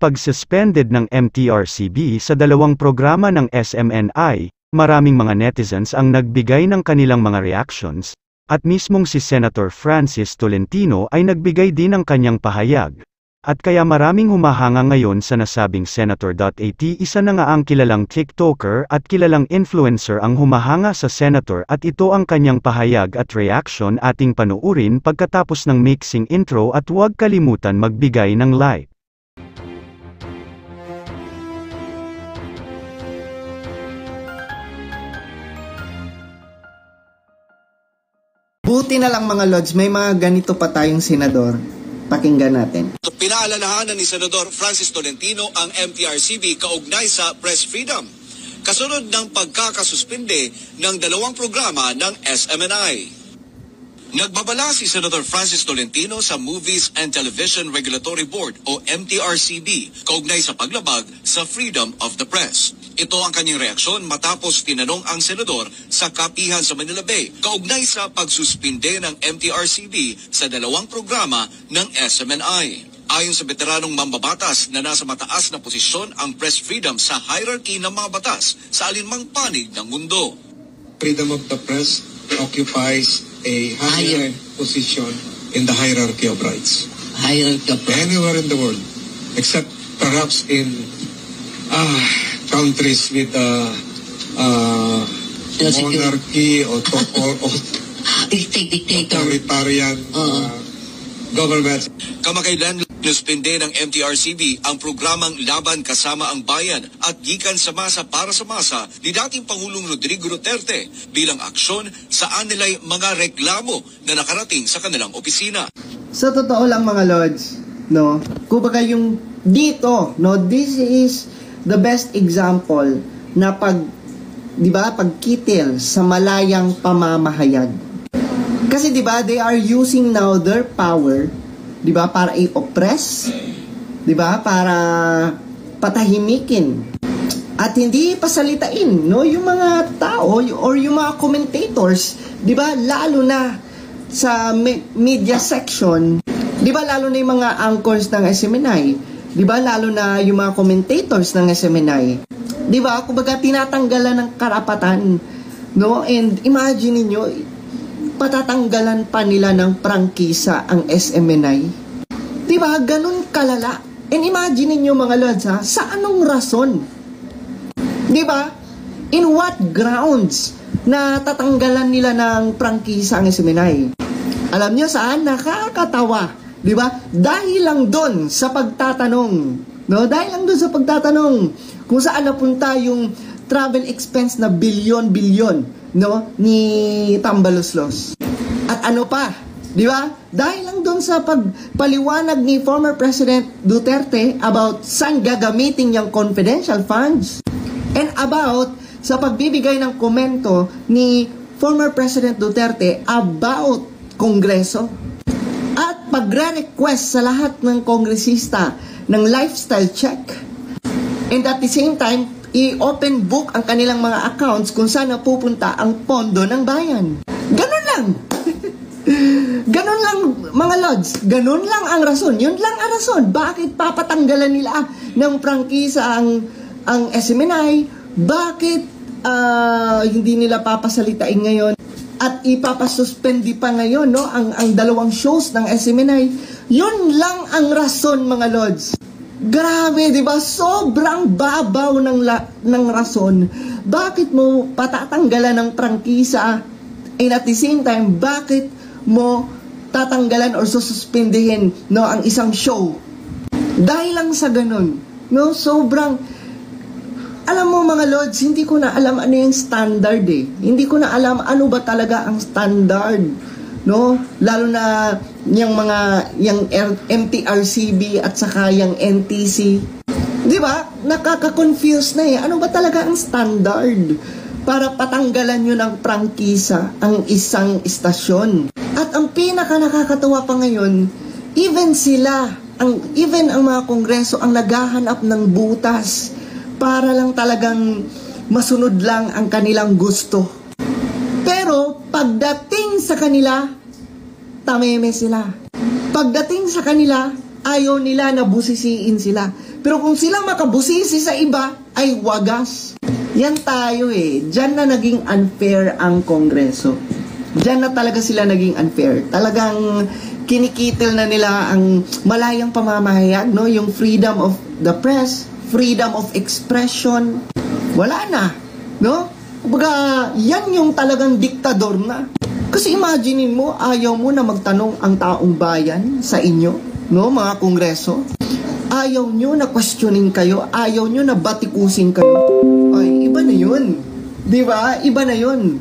pag-suspended ng MTRCB sa dalawang programa ng SMNI, maraming mga netizens ang nagbigay ng kanilang mga reactions, at mismong si Senator Francis Tolentino ay nagbigay din ng kanyang pahayag. At kaya maraming humahanga ngayon sa nasabing Senator.at. Isa na nga ang kilalang TikToker at kilalang influencer ang humahanga sa Senator at ito ang kanyang pahayag at reaction. Ating panuurin pagkatapos ng mixing intro at huwag kalimutan magbigay ng like. Buti na lang mga Lods, may mga ganito pa tayong senador. Pakinggan natin. Pinaalalahanan ni Senador Francis Tolentino ang MTRCB kaugnay sa press freedom, kasunod ng pagkakasuspinde ng dalawang programa ng SMNI. Nagbabala si Senator Francis Tolentino sa Movies and Television Regulatory Board o MTRCB kaugnay sa paglabag sa freedom of the press. Ito ang kanyang reaksyon matapos tinanong ang senador sa kapihan sa Manila Bay kaugnay sa pagsuspinde ng MTRCB sa dalawang programa ng SMNI. Ayon sa veteranong mambabatas na nasa mataas na posisyon ang press freedom sa hierarchy ng mga batas sa alinmang panig ng mundo. Freedom of the press occupies a higher position in the hierarchy of rights. Hierarchy of rights. Anywhere in the world, except perhaps in countries with monarchy or authoritarian governments. Kamakailan nuspinde ng MTRCB ang programang Laban Kasama ang Bayan at Gikan sa Masa para sa Masa ni dating Pangulong Rodrigo Duterte bilang aksyon sa anilay mga reklamo na nakarating sa kanilang opisina. Sa totoo lang mga Lods, no, kumbaga yung dito, no, this is the best example na pagkitil sa malayang pamamahayag. Kasi 'di ba, they are using now their power, 'di ba, para i-oppress, 'di ba, para patahimikin at hindi pasalitain, no, yung mga tao or yung mga commentators, 'di ba, lalo na sa media section, 'di ba, lalo na yung mga anchors ng SMNI, 'di ba, lalo na yung mga commentators ng SMNI, 'di ba, kumbaga tinatanggalan ng karapatan, no, and imagine niyo patatanggalan pa nila ng prangkisa ang SMNI. Diba? Ganun kalala. And imagine niyo mga Lods, ha? Sa anong rason? Diba? In what grounds na tatanggalan nila ng prangkisa ang SMNI? Alam niyo saan? Nakakatawa. Diba? Dahil lang doon sa pagtatanong. No? Dahil lang doon sa pagtatanong kung saan napunta yung travel expense na bilyon-bilyon, no, ni Tambaloslos. At ano pa, di ba? Dahil lang doon sa pagpaliwanag ni former President Duterte about saan gagamitin yung confidential funds and about sa pagbibigay ng komento ni former President Duterte about Kongreso at pagre-request sa lahat ng kongresista ng lifestyle check, and at the same time i-open book ang kanilang mga accounts kung saan napupunta ang pondo ng bayan. Ganun lang. Ganun lang mga Lods. Ganun lang ang rason. Yun lang ang rason. Bakit papatanggalan nila ng prangkisa ang SMNI? Bakit hindi nila papasalitain ngayon at ipapasuspend pa ngayon, no, ang dalawang shows ng SMNI? Yun lang ang rason mga Lods. Grabe, di ba? Sobrang babaw ng rason. Bakit mo patatanggalan ng prangkisa and at the same time, bakit mo tatanggalan or sususpendihin, no, ang isang show? Dahil lang sa ganun. No, sobrang, alam mo mga Lods, hindi ko na alam ano yung standard eh. Hindi ko na alam ano ba talaga ang standard, no? Lalo na yung MTRCB at saka yung NTC. Di ba? Nakaka-confuse na eh. Ano ba talaga ang standard para patanggalan nyo ng prangkisa ang isang istasyon? At ang pinaka nakakatawa pa ngayon, even ang mga kongreso ang naghahanap ng butas para lang talagang masunod lang ang kanilang gusto. Pero pagdating sa kanila, tameme sila. Pagdating sa kanila, Ayaw nila na busisiin sila. Pero kung sila makabusisi sa iba, ay wagas. Yan tayo eh. Diyan na naging unfair ang Kongreso. Diyan na talaga sila naging unfair. Talagang kinikitil na nila ang malayang pamamahayag, no? Yung freedom of the press, freedom of expression. Wala na, no? Kumbaga, yan yung talagang diktador na. Kasi imaginein mo, ayaw mo na magtanong ang taong bayan sa inyo, no, mga Kongreso. Ayaw nyo na questioning kayo, ayaw nyo na batikusin kayo. Ay, iba na yun. Di ba? Iba na yun.